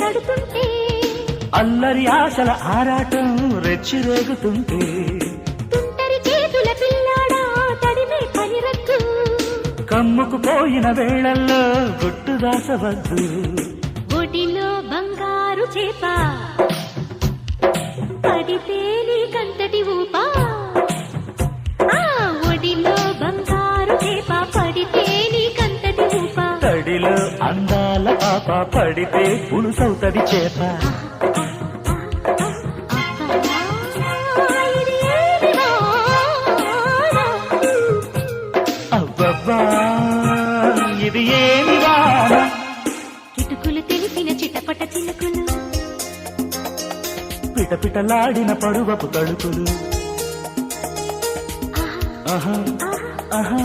తడుతుంటే అల్లరి ఆశల ఆరాటం రెచ్చిరేగుతుంటే తుంటరి చేతుల పిల్లాడా తడిమే పనిరద్దు కమ్ముకు పోయిన వేళల్లో గుట్టు దాసవద్దు ఒడిలో బంగారు చేప పడితే నీకంతటి ఊపా ఒడిలో బంగారు చేప పడితే నీకంతటి ఊపా తడిలో అందాల పాప పడితే పులుసవుతది చేప అబ్బబ్బా ఇది ఏమి వాన కిటుకులు తెలిసిన చిటపట చిలుకులు పిటపిటలాడిన పరువపు తడుకులు ఆహా ఆహా